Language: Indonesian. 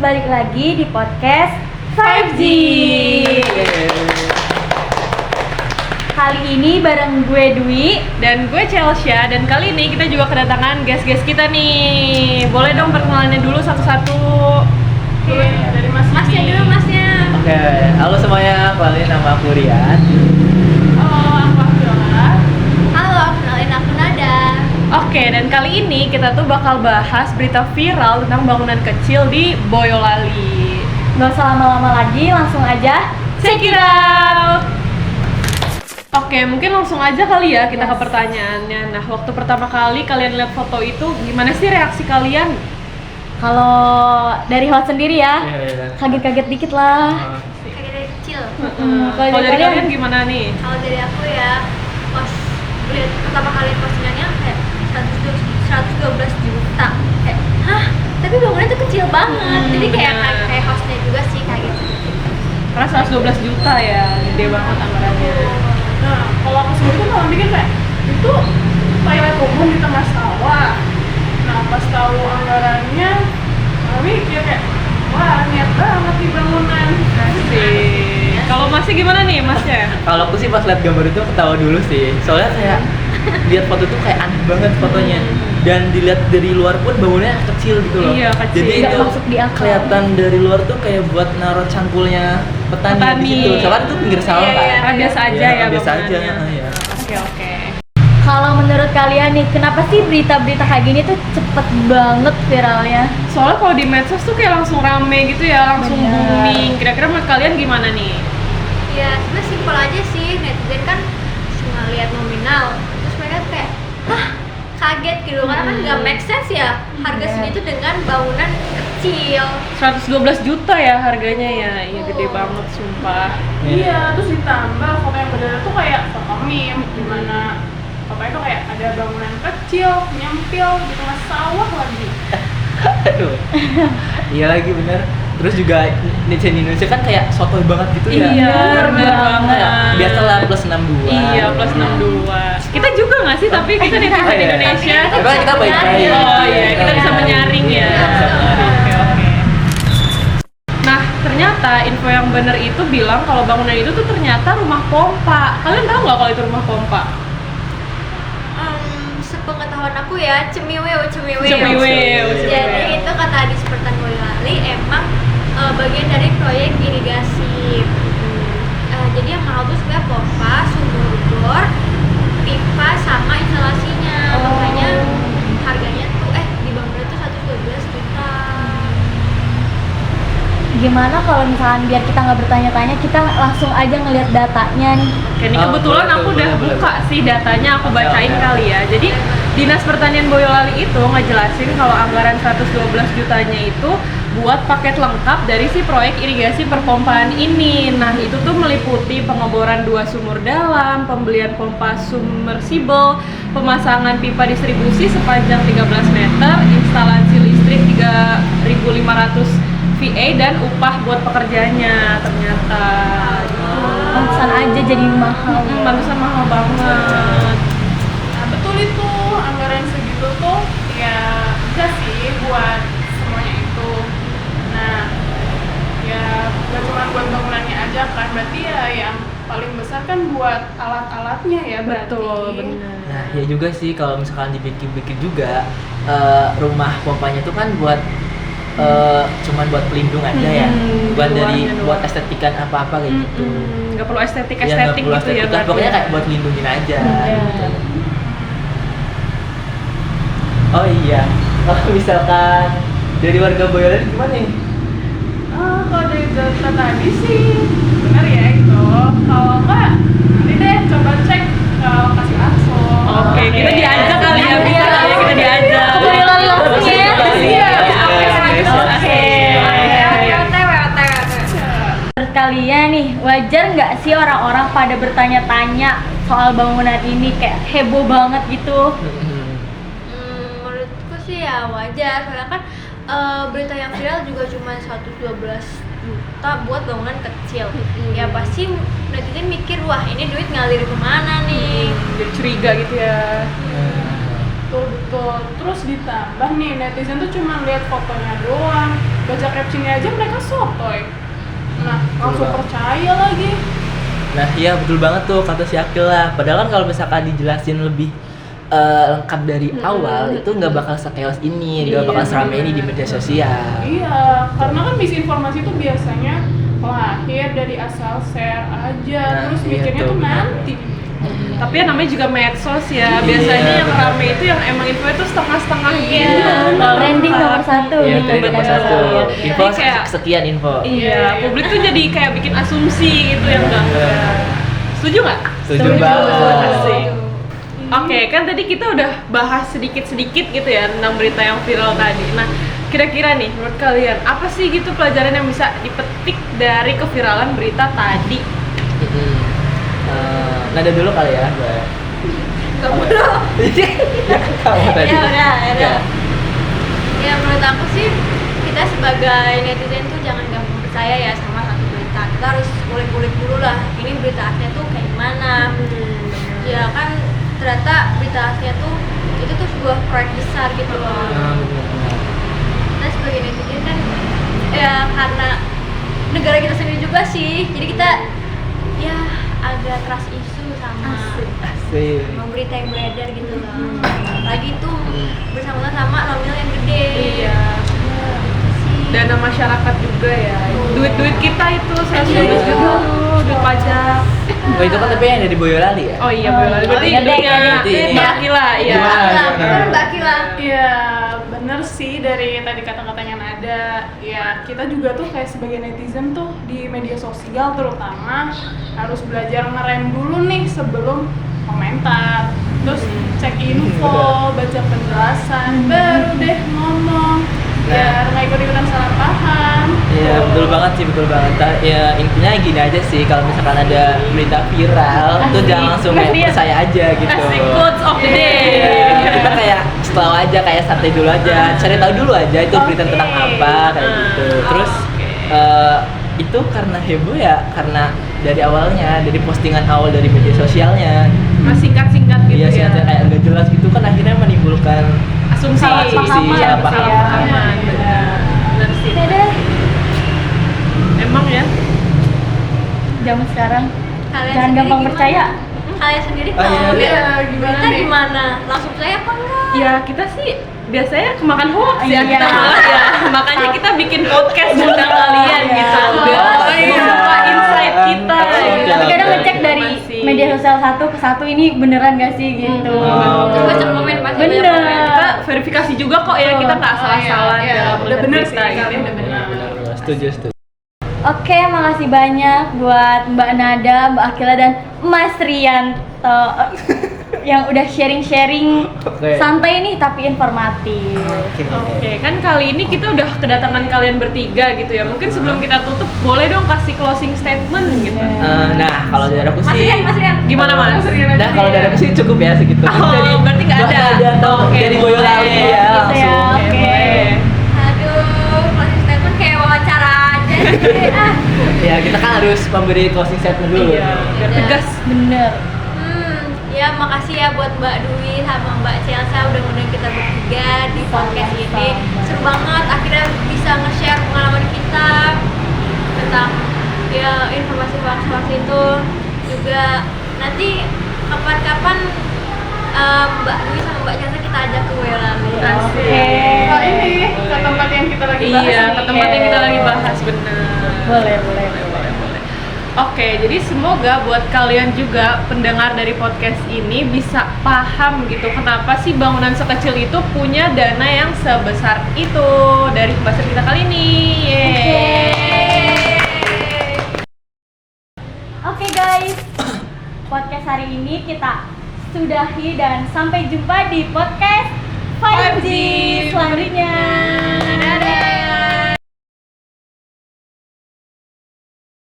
balik lagi di podcast 5G. Kali ini bareng gue Dwi dan gue Chelsea, dan kali ini kita juga kedatangan guest-guest kita nih. Boleh dong perkenalannya dulu satu-satu. Oke, dari masnya dulu, masnya. Oke, halo semuanya, kenalin nama aku Rian. Halo, aku Abdullah. Halo, kenalin aku Nada. Oke, dan kali ini kita tuh bakal bahas berita viral tentang bangunan kecil di Boyolali. Gak usah lama-lama lagi, langsung aja Check it out! Oke, mungkin langsung aja kali ya kita ke pertanyaannya. Nah, waktu pertama kali kalian lihat foto itu, gimana sih reaksi kalian? Kalau dari host sendiri ya, Iya. kaget-kaget dikit lah. Kayak dari kecil. Kalau dari kalian gimana nih? Kalau dari aku ya, pas lihat pertama kali postingannya kayak 112 juta. Kayak, hah? Tapi bangunannya tuh kecil banget. Jadi kayak benar. kayak hostnya juga sih kayak gitu. Karena 112 juta ya, gede banget anggarannya. Nah, kalau aku sendiri tuh malah mikir kayak itu toilet umum di tengah sawah. Nah, pas tahu anggarannya, malah mikir kayak wah niat banget nih bangunan. Asik. Kalau masih gimana nih masnya? Kalau aku sih pas lihat gambar itu ketawa dulu sih. Soalnya kayak lihat foto tuh kayak aneh banget fotonya. Dan dilihat dari luar pun bangunannya kecil gitu loh. Iya, kecil. Jadi Nggak itu masuk di akal. kelihatan dari luar tuh kayak buat naruh cangkulnya petani di situ. Soalnya itu pinggir sawah kan. Karena biasa aja ya biasa aja. bangunannya. Ya. Oke. Kalau menurut kalian nih, kenapa sih berita-berita kayak gini tuh cepet banget viralnya? Soalnya kalau di medsos tuh kayak langsung rame gitu ya, langsung Bener. booming. Kira-kira menurut kalian gimana nih? Ya, sebenarnya simpel aja sih. Netizen kan cuma lihat nominal. Terus mereka tuh kayak, hah? Kaget gitu, karena kan nggak make sense ya harga segitu dengan bangunan kecil. 112 juta ya harganya ya, iya gede banget sumpah. Iya, terus ditambah foto yang beredar tuh kayak foto meme, dimana fotonya tuh kayak ada bangunan kecil nyempil di tengah sawah lagi. Aduh. Iya lagi bener. Terus juga netizen Indonesia kan kayak sotoy banget gitu ya. Iya, bener banget. Kayak biasalah plus 62. Iya, plus 62. Kita juga nggak sih, tapi kita netizen Oh, iya. Indonesia. Tapi kita baik-baik. Oh iya, kita bisa menyaring ya. Oke. Nah, ternyata info yang bener itu bilang kalau bangunan itu tuh ternyata rumah pompa. Kalian tahu nggak kalau itu rumah pompa? Sepengetahuan aku ya, cemiweu. Cemiweu. Jadi itu kata Dinas Pertanian Boyolali emang bagian dari proyek irigasi. Jadi yang mahal tuh sebenarnya pompa, sumur bor, pipa sama instalasinya. Makanya harganya tuh di bangunan tuh 112 juta. Gimana kalau misalkan biar kita nggak bertanya-tanya, kita langsung aja ngelihat datanya nih. Oke, ini kebetulan boleh aku tuh, udah boleh. buka sih datanya, aku Oke, bacain oke. kali ya. Jadi Dinas Pertanian Boyolali itu ngejelasin kalau anggaran 112 jutanya itu buat paket lengkap dari si proyek irigasi perpompaan ini. Nah, itu tuh meliputi pengeboran 2 sumur dalam, pembelian pompa submersible, pemasangan pipa distribusi sepanjang 13 meter, instalasi listrik 3.500 VA dan upah buat pekerjanya ternyata. Pantesan aja jadi mahal. Pantesan mahal banget. Nah, betul itu anggaran segitu tuh ya bisa sih buat semuanya itu. Nah, ya gak cuma buat bangunannya aja kan, berarti ya yang paling besar kan buat alat-alatnya ya berarti. Betul, benar. Nah, ya juga sih kalau misalkan dibikin juga rumah pompanya tuh kan buat cuman buat pelindung aja ya. Bukan di dari luarnya buat doang. estetikan apa-apa kayak gitu. Nggak perlu estetik Ya, nggak perlu gitu ya. estetika, pokoknya kayak buat lindungin aja gitu. Oh iya, kalau misalkan dari warga Boyolali gimana nih? Kalau dari data tadi sih benar ya itu. Kalau enggak, nanti deh coba cek ke lokasi langsung. Oke, kita diajak kali ya, bisa kali ya kita diajak. Ke Boyolali langsung ya. Iya, Oke. Menurut kalian nih, wajar nggak sih orang-orang pada bertanya-tanya soal bangunan ini, kayak heboh banget gitu? Menurutku sih ya wajar, soalnya kan berita yang viral juga cuma 112 juta buat bangunan kecil. Ya pasti netizen mikir, wah ini duit ngalir kemana nih. Jadi curiga gitu ya. Betul. Terus ditambah nih netizen tuh cuma lihat fotonya doang, baca captionnya aja mereka sotoy. Nah, langsung banget. percaya lagi. Nah iya betul banget tuh kata si Akil lah. Padahal kan kalau misalkan dijelasin lebih lengkap dari awal itu nggak bakal se-chaos ini, nggak Iya, bakal seramai ini di bener. media sosial. Iya, karena kan misinformasi itu biasanya lahir dari asal share aja, Nah, terus iya mikirnya tuh, tuh benar. nanti. Tapi yang namanya juga medsos ya. Iya, Biasanya yang benar. rame itu yang emang info itu setengah-setengah gitu. Iya, trending nomor 1 Iya, gitu. trending nomor benar. 1. Info Jadi kayak- sekian info. Iya, publik tuh jadi kayak bikin asumsi gitu yang enggak. Setuju nggak? Setuju banget. Asik. Oke, kan tadi kita udah bahas sedikit-sedikit gitu ya tentang berita yang viral tadi. Nah, kira-kira nih menurut kalian apa sih gitu pelajaran yang bisa dipetik dari keviralan berita tadi? Nada dulu kali ya, Mbak. Nggak perlu. Kamu tadi. Ya udah, ya udah. Ya. Ya menurut aku sih kita sebagai netizen tuh jangan gampang percaya ya sama satu berita. Kita harus kulik-kulik dulu lah. Ini berita aslinya tuh kayak gimana. Ya kan ternyata berita aslinya tuh itu tuh sebuah proyek besar gitu loh. Kita sebagai netizen kan ya karena negara kita sendiri juga sih. Jadi kita ya agak trust isu sama Asik. sama berita yang beredar gitu loh. Lagi tuh bersangkutan sama nominal yang gede. Iya. Gitu sih. Dana masyarakat juga ya. Duit-duit kita itu 112 Iya. juta tuh, duit pajak. Oh itu kan tapi yang dari Boyolali ya? Oh iya, Boyolali. Berarti iya, duitnya berarti ini. Mbak Akila, iya. Gimana? Bener Mbak Kila. Iya, bener sih dari tadi kata-katanya Nada. Ya, kita juga tuh kayak sebagai netizen tuh di media sosial terutama harus belajar ngerem dulu nih sebelum komentar. Terus cek info, baca penjelasan, baru deh ngomong. Biar nggak ikut-ikutan salah paham. Iya betul banget sih, betul banget. Ya intinya gini aja sih, kalau misalkan ada berita viral tuh Asik. jangan langsung kayak Iya. percaya aja gitu. Asik quotes of the day. Iya, kita kayak slow aja, kayak santai dulu aja, cari tahu dulu aja itu berita Oke. tentang apa kayak gitu. Terus itu karena heboh ya, karena dari awalnya, dari postingan awal dari media sosialnya, Mas singkat-singkat gitu iya sih ya. kayak nggak jelas gitu kan akhirnya menimbulkan Asumsi, Salah pahaman salah gitu ya. pahaman. Benar sih. Dadah. Emang ya. Zaman sekarang Kalian jangan sendiri gampang gimana? percaya. Kalian sendiri Oh, kalau iya, lihat iya. Gimana berita nih? gimana? Langsung percaya apa enggak? Ya kita sih biasanya kemakan hoax ya Iya. kita malah ya. Makanya kita bikin podcast tentang kalian Iya. gitu. Biar Oh, iya. membuka insight kita. Oke, gitu. Tapi kadang oke. ngecek dari Informasi. media sosial satu ke satu ini beneran gak sih gitu. Oh. Terus baca komen pasti Bener. banyak komen. Kita verifikasi juga kok ya, kita nggak salah-salah iya. dalam Udah melihat bener berita sih, gitu. kalian udah bener. Benar-benar setuju. Oke, makasih banyak buat Mbak Nada, Mbak Akila dan Mas Rianto yang udah sharing-sharing Oke. santai nih tapi informatif. Oke, kan kali ini kita udah kedatangan kalian bertiga gitu ya. Mungkin sebelum kita tutup, boleh dong kasih closing statement gitu. Nah kalau dari aku Mas sih Rian, Mas Rian. Gimana Mas? Nah kalau dari aku sih cukup ya segitu. Oh, berarti nggak ada. Atau Oke, dari boleh. Boyolali ya Gitu ya, langsung. oke. boleh. Aduh, closing statement kayak wawancara aja sih. Ya kita kan harus memberi closing statement dulu. Iya, biar tegas. Bener. Ya makasih ya buat Mbak Dwi sama Mbak Chelsea udah ngundang kita bertiga di podcast ini. Seru banget, akhirnya bisa nge-share pengalaman kita tentang ya informasi hoax itu. Juga nanti kapan-kapan Mbak Dwi sama Mbak Chelsea kita ajak ke Boyolali. Asik. Nah ini ke tempat yang kita lagi bahas. Iya, nih. ke tempat yang kita lagi bahas, bener. Boleh. Oke, jadi semoga buat kalian juga pendengar dari podcast ini bisa paham gitu kenapa sih bangunan sekecil itu punya dana yang sebesar itu dari pembahasan kita kali ini. Yeay. Oke guys, podcast hari ini kita sudahi dan sampai jumpa di podcast 5G selanjutnya.